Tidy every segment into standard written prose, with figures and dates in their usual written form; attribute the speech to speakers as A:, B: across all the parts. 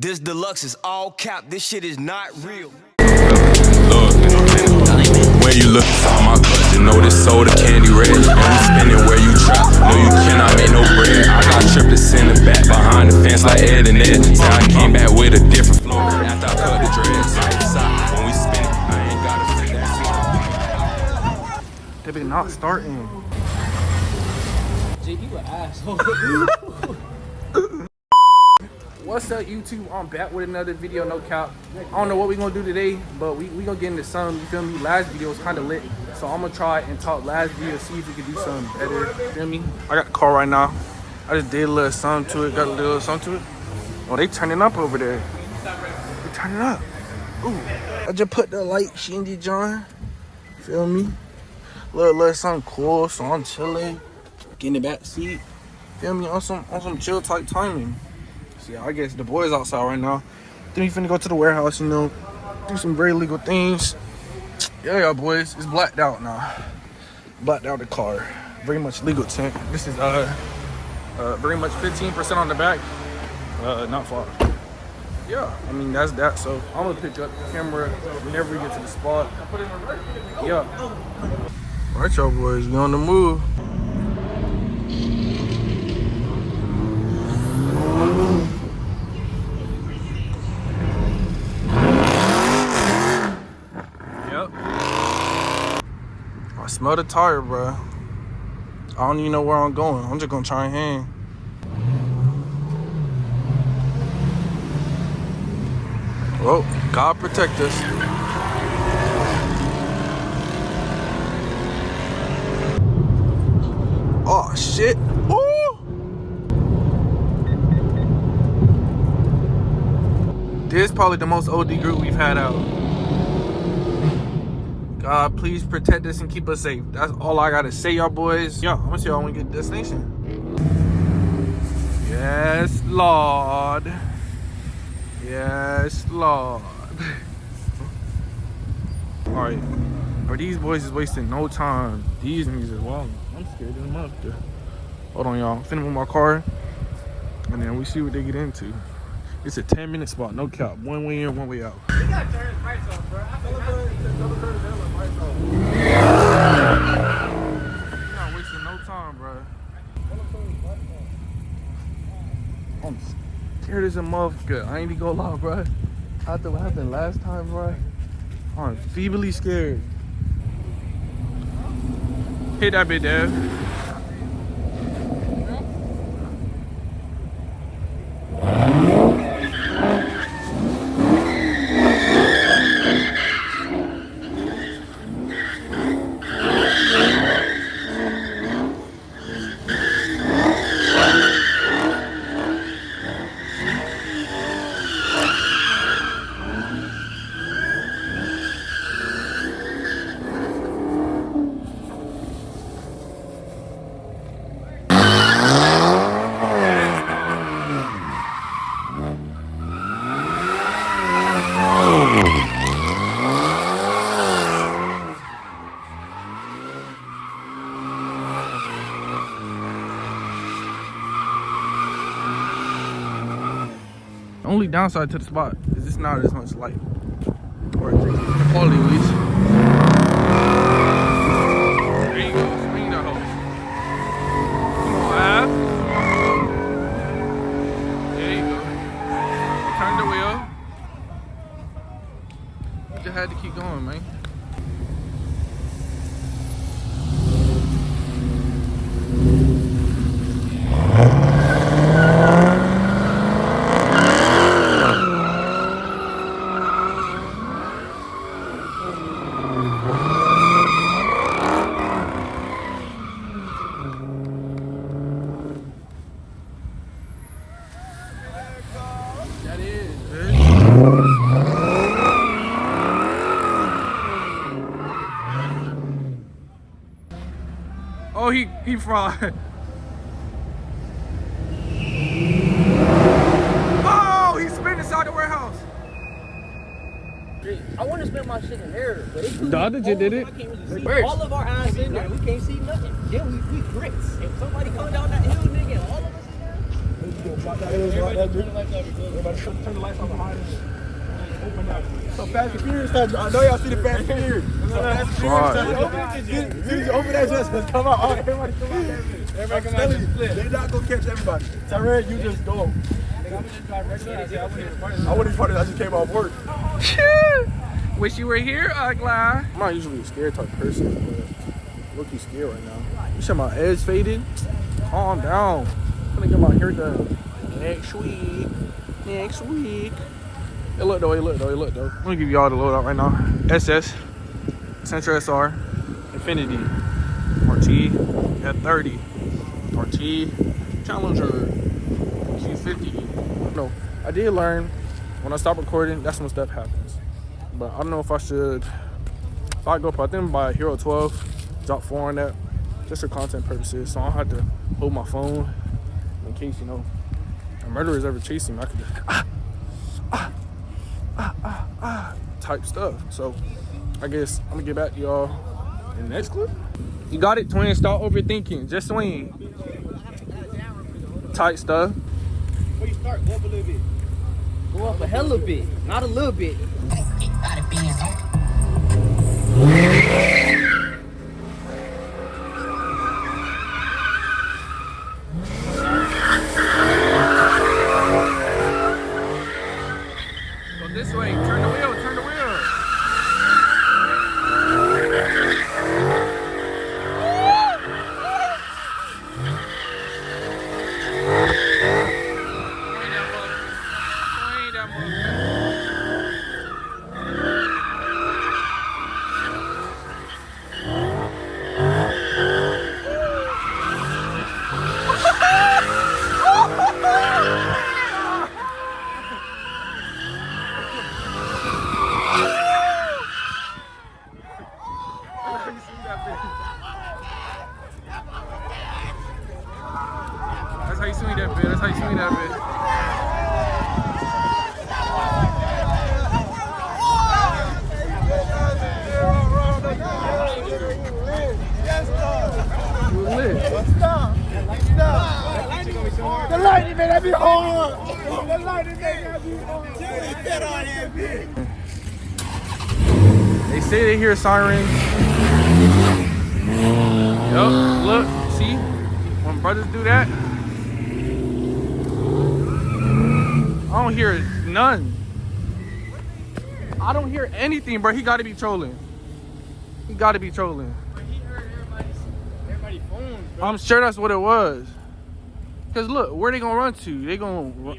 A: This deluxe is all cap. This shit is not real.
B: Look, when you look for my clutch, you know this soda candy red. And we spinning where you trap, no you cannot make no bread. I got tripped to send it back behind the fence like Ed and Ed. Say I came back with a different flow after I cut the dreads. When we spin it, I ain't gotta flip that.
C: They be not starting.
D: Jay, you an asshole.
C: What's up, YouTube? I'm back with another video, no cap. I don't know what we're gonna do today, but we gonna get into some, you feel me? Last video was kind of lit, so I'm gonna try and talk last video, see if we can do something better, you feel me? I got the car right now. I just did a little something to it, got a little something to it. Oh, they turning up over there. They turning up. Ooh. I just put the light shindy John, feel me? Little something cool, so I'm chilling, get in the back seat, feel me? On some chill type timing. Yeah, I guess the boys outside right now. Then we finna go to the warehouse, you know, do some very legal things. Yeah, boys, it's blacked out now. Blacked out the car. Very much legal tint. This is very much 15% on the back, not far. Yeah, I mean that's that. So I'm gonna pick up the camera whenever we get to the spot. Yeah. All right, y'all boys, we on the move. I smell the tire, bro. I don't even know where I'm going. I'm just gonna try and hang. Well, God protect us. Oh shit! Woo! This is probably the most OD group we've had out. God, please protect us and keep us safe. That's all I gotta say, y'all boys. Yo, I'm gonna see y'all when we get to the destination. Yes, Lord. Yes, Lord. Alright. Are these boys is wasting no time? These niggas is wild. I'm scared of them up there. Hold on, y'all. I'm finna move my car. And then we see what they get into. It's a 10-minute spot, no cap. One way in, one way out.
D: You gotta turn his lights off, bro.
C: You're not wasting no time, bro. I'm scared as a motherfucker. I ain't even gonna lie, bro. After what happened last time, bro, I'm feebly scared. Hit that bit, Dev. Only downside to the spot is it's not as much light, or the quality at least. There you go, swing that hoe. Come on, Av. There you go. Turn the wheel. You just had to keep going, man. Oh, he fried. Oh, he spit inside the warehouse.
D: I want to spend my shit in there, but it's
C: The other kid did it.
D: I can't really see all of our eyes in there. We can't see nothing. Then we grits. If somebody coming down that hill, nigga, all of us in there.
E: Everybody turn the lights on behind us. Open up. So Fast and Furious, I know y'all see the Fast and Furious. Fast and Furious, open that just come out. All right, everybody come out. Everybody come out. They're not gonna catch everybody. Tyrell, you just go. I wouldn't part of it. I just came off work.
C: Wish you were here, Ugly. I'm not usually a scared type person, but look, he's scared right now. You said my edge faded? Calm down. I'm gonna get my hair done next week. Next week. It look though. I'm gonna give y'all the loadout right now. SS, Sentra SR, Infinity, RT at 30, RT Challenger, Q50. No, I did learn when I stop recording, that's when stuff happens. But I don't know if I should. If I go, I think by Hero 12, drop 4 on that, just for content purposes. So I don't have to hold my phone in case, you know, a murderer is ever chasing me. I could just type stuff. So I guess I'm gonna get back to y'all in the next clip. You got it, twin. Stop overthinking. Just swing. Tight stuff.
D: Before you start, go up a little bit. Go up a hell of a bit, not a little bit.
C: Go this way. Turn the wheel. Turn the wheel. That's how you swing that bit. That's how you swing that bit. You lit.
E: Stop. The lightning made that be hard. The lightning made that be hard. Get on here, bitch.
C: They say they hear sirens. Yup, look, see? When brothers do that, I don't hear none. I don't hear anything, bro. He gotta be trolling. He gotta be trolling.
D: He heard everybody's phones, bro.
C: I'm sure that's what it was. Cause look, where they gonna run to? They gonna
D: If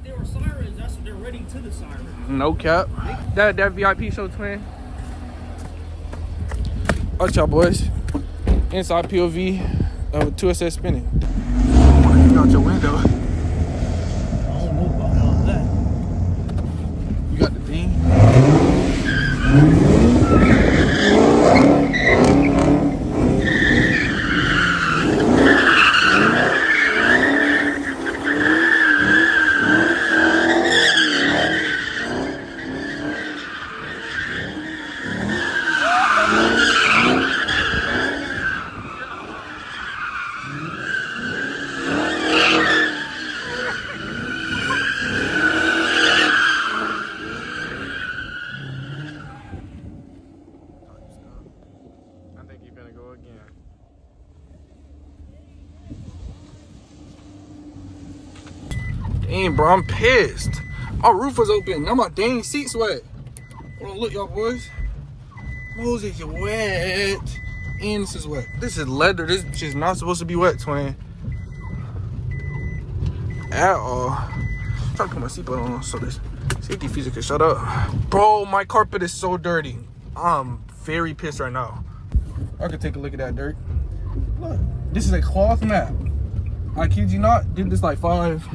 D: there were sirens, that's what they're running to the sirens.
C: no cap. That VIP show, twin. Watch y'all, boys. Inside POV of a 2SS spinning. Look out your window.
D: I don't know about all that.
C: You got the thing. I think he's gonna go again. Dang, bro, I'm pissed. My roof was open. Now my dang seat's wet. Hold on, look, y'all boys. Moses is wet. And this is wet. This is leather. This is not supposed to be wet, twin. At all. I'm trying to put my seatbelt on so this safety feature can shut up. Bro, my carpet is so dirty. I'm very pissed right now. I can take a look at that dirt. Look, this is a cloth mat. I kid you not, did this like 5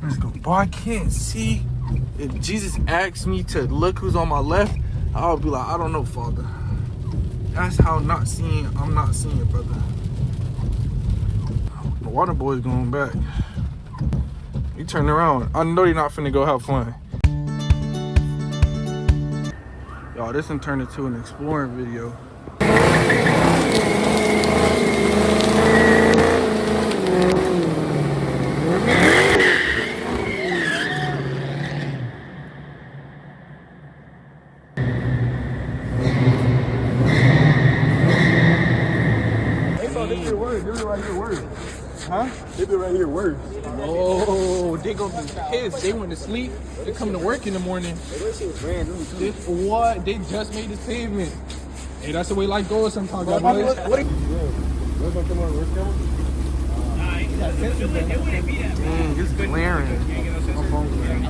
C: minutes ago. Bro, I can't see. If Jesus asks me to look who's on my left, I'll be like, I don't know, Father. That's how I'm not seeing, brother. The water boy's going back. He turned around. I know they're not finna go have fun. Y'all, this one turned into an exploring video. Huh?
E: They be right here worse.
C: Oh, they gonna be pissed. They went to sleep. They come to work in the morning. What? They just made this pavement. Hey, that's the way life goes sometimes, guys.
E: What's gonna come on? Where's camera?
C: It's glaring. My phone's glaring.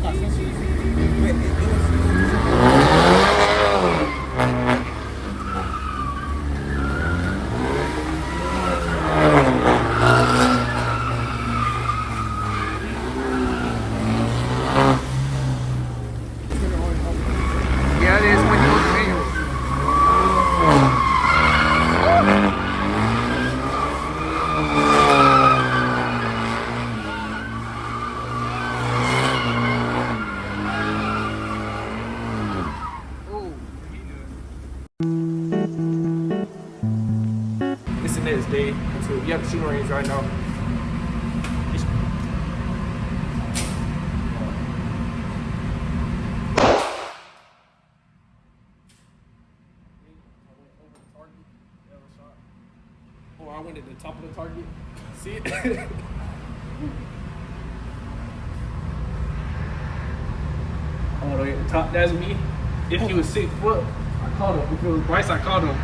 C: Yeah, it is when you look at me. It's the next day. So we have the shooting range right now. Oh, I went at the top of the target. See it? Oh, no, at the top, that's me. If he was 6 foot, I caught him. If it was Bryce, I caught him.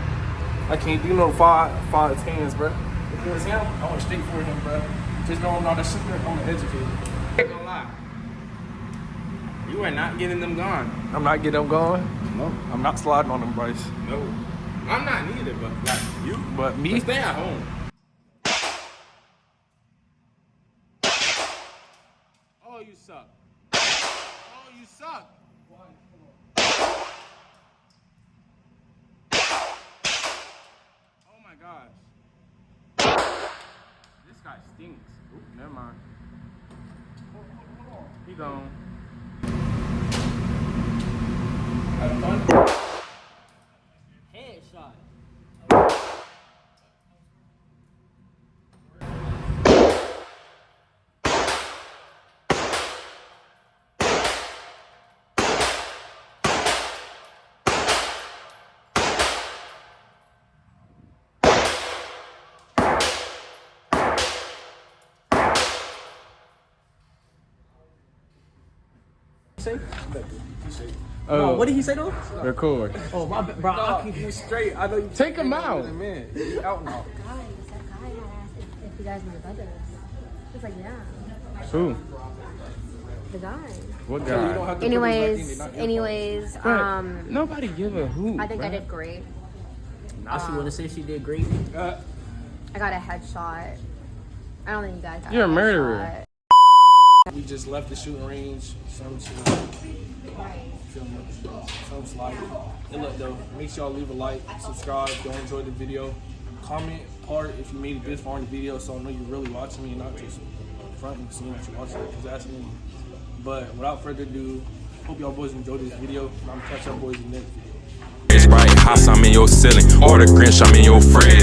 C: I can't do no 5'10s, bro. If it was him, I went straight for him, bro. Just know I'm not a shooter, I'm an educator.
D: I ain't gonna lie. You are not getting them gone.
C: I'm not getting them going.
D: No.
C: I'm not sliding on them, Bryce.
D: No. I'm not neither, but like you.
C: But me?
D: But stay at home. Oh, you suck. Oh, you suck. Oh my gosh. This guy stinks. Oop, never mind. He gone. Have fun. Headshot.
C: Oh,
D: What did he say though?
C: record.
D: Oh, my bad, bro. I keep you straight. I know you.
C: Take him out.
D: Man, you out now.
F: Guys, that guy had asked if you guys were brothers. It's like, yeah,
C: Who?
F: the guy.
C: What guy?
F: Anyways,
C: Nobody give a hoot.
F: I think I did great.
D: Now she wanna say she did great.
F: I got a headshot. I don't think you guys got
C: You're a
F: headshot.
C: murderer.
E: We just left the shooting range. Some slide. And look though, make sure y'all leave a like, subscribe, don't enjoy the video. Comment part if you made it this far in the video so I know you're really watching me and not just fronting seeing that you're watching it, because that's me. But without further ado, hope y'all boys enjoyed this video. I'm gonna catch y'all boys in the next video.
B: It's bright, hot, I'm in your ceiling. Or the Grinch, I'm in your fridge.